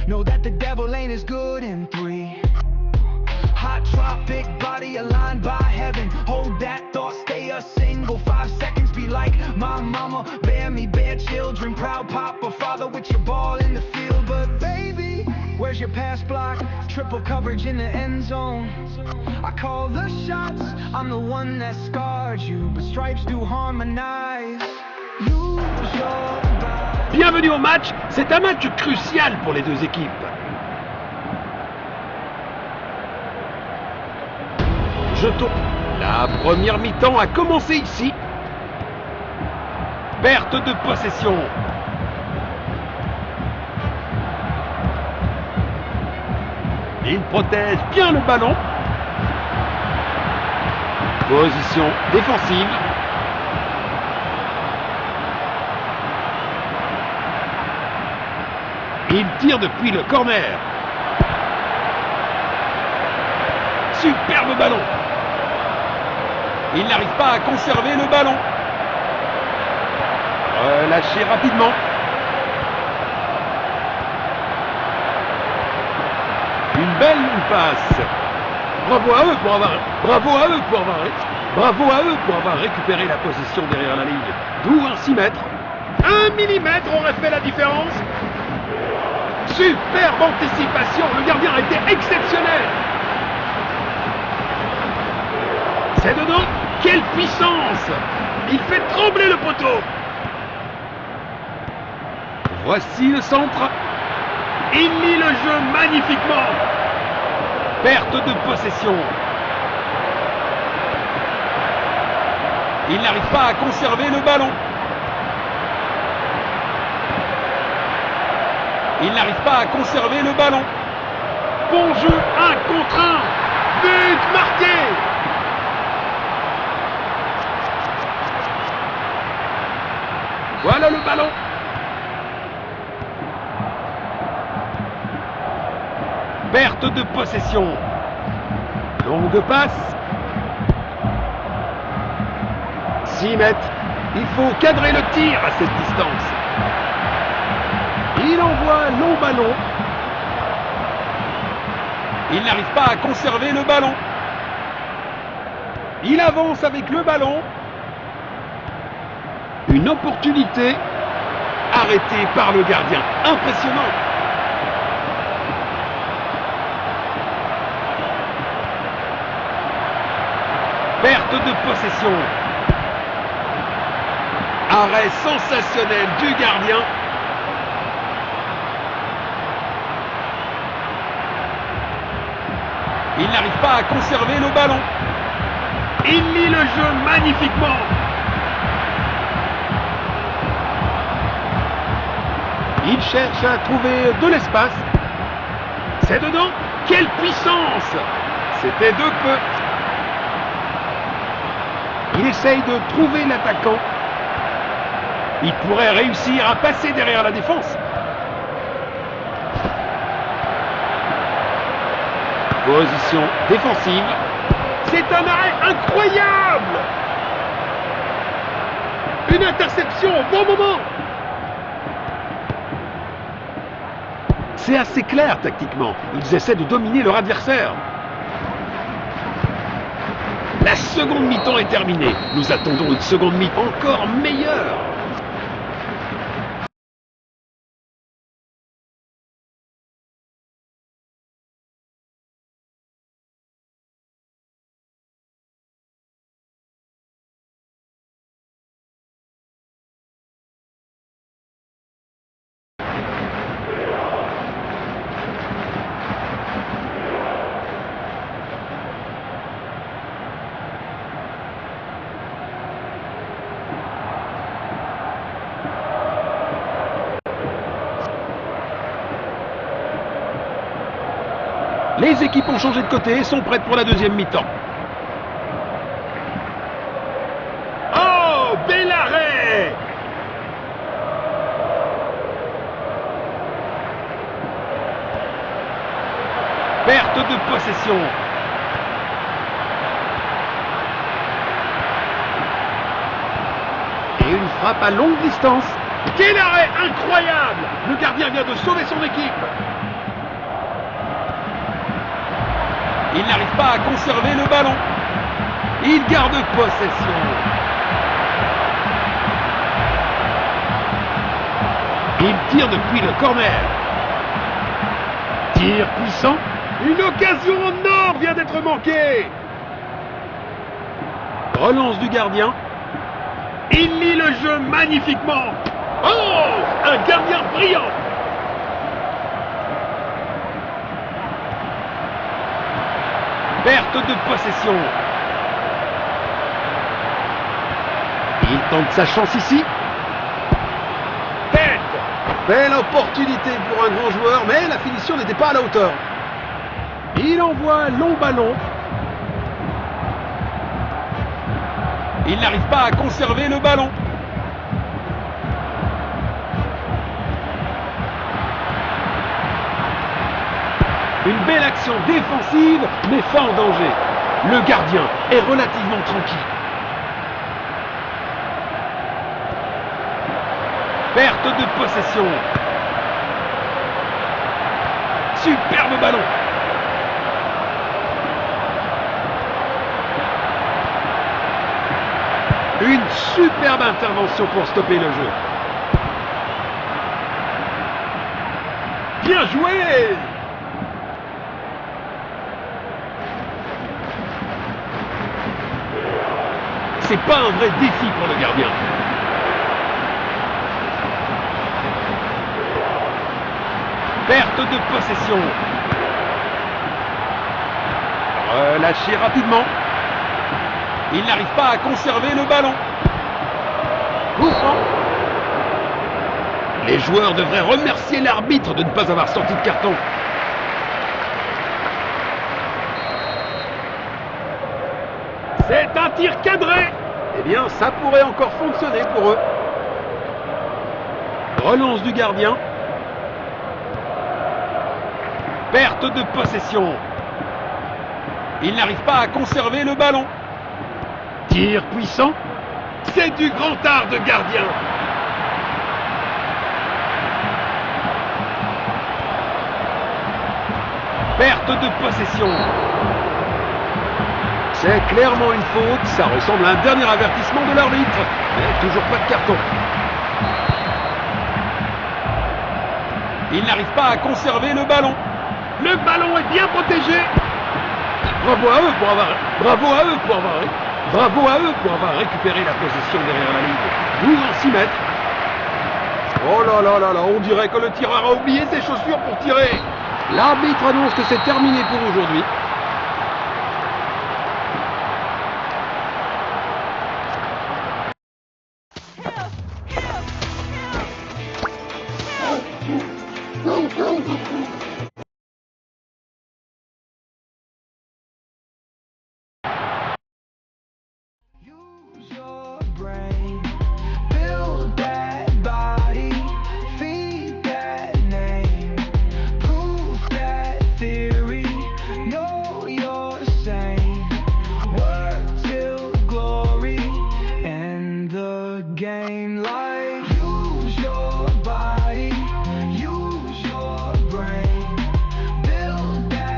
Know that the devil ain't as good in 3. Hot tropic body aligned by heaven. Hold that thought, stay a single 5 seconds. Be like my mama, bear me, bear children. Proud papa, father with your ball in the field. But baby, where's your pass block? Triple coverage in the end zone. I call the shots, I'm the one that scarred you. But stripes do harmonize. Lose your body. Bienvenue au match, c'est un match crucial pour les deux équipes. Jetons. La première mi-temps a commencé ici. Perte de possession. Il protège bien le ballon. Position défensive. Il tire depuis le corner. Superbe ballon. Il n'arrive pas à conserver le ballon. Relâché rapidement. Une belle passe. Bravo à eux pour avoir récupéré la position derrière la ligne. D'où un 6 mètres. 1 millimètre aurait fait la différence. Superbe anticipation. Le gardien a été exceptionnel. C'est dedans. Quelle puissance! Il fait trembler le poteau. Voici le centre. Il lit le jeu magnifiquement. Perte de possession. Il n'arrive pas à conserver le ballon. Il n'arrive pas à conserver le ballon. Bon jeu, 1 contre 1. But marqué. Voilà le ballon. Perte de possession. Longue passe. 6 mètres. Il faut cadrer le tir à cette distance. Il envoie un long ballon. Il n'arrive pas à conserver le ballon. Il avance avec le ballon. Une opportunité arrêtée par le gardien. Impressionnant. Perte de possession. Arrêt sensationnel du gardien. Il n'arrive pas à conserver le ballon. Il lit le jeu magnifiquement. Il cherche à trouver de l'espace. C'est dedans. Quelle puissance! C'était de peu. Il essaye de trouver l'attaquant. Il pourrait réussir à passer derrière la défense. Position défensive. C'est un arrêt incroyable! Une interception au bon moment. C'est assez clair tactiquement. Ils essaient de dominer leur adversaire. La seconde mi-temps est terminée. Nous attendons une seconde mi-temps encore meilleure. Les équipes ont changé de côté et sont prêtes pour la deuxième mi-temps. Oh, bel arrêt! Perte de possession. Et une frappe à longue distance. Quel arrêt incroyable! Le gardien vient de sauver son équipe. Il n'arrive pas à conserver le ballon. Il garde possession. Il tire depuis le corner. Tir puissant. Une occasion en or vient d'être manquée. Relance du gardien. Il lit le jeu magnifiquement. Oh, un gardien brillant. Perte de possession. Il tente sa chance ici. Tête. Belle opportunité pour un grand joueur, mais la finition n'était pas à la hauteur. Il envoie un long ballon. Il n'arrive pas à conserver le ballon. Une belle action défensive, mais pas en danger. Le gardien est relativement tranquille. Perte de possession. Superbe ballon. Une superbe intervention pour stopper le jeu. Bien joué! C'est pas un vrai défi pour le gardien. Perte de possession. Relâché rapidement. Il n'arrive pas à conserver le ballon. Coup franc. Les joueurs devraient remercier l'arbitre de ne pas avoir sorti de carton. C'est un tir cadré. Eh bien, ça pourrait encore fonctionner pour eux. Relance du gardien. Perte de possession. Il n'arrive pas à conserver le ballon. Tir puissant. C'est du grand art de gardien. Perte de possession. C'est clairement une faute. Ça ressemble à un dernier avertissement de l'arbitre. Mais toujours pas de carton. Il n'arrive pas à conserver le ballon. Le ballon est bien protégé. Bravo à eux pour avoir récupéré la possession derrière la ligne. 12 en 6 mètres. Oh là là là là, on dirait que le tireur a oublié ses chaussures pour tirer. L'arbitre annonce que c'est terminé pour aujourd'hui.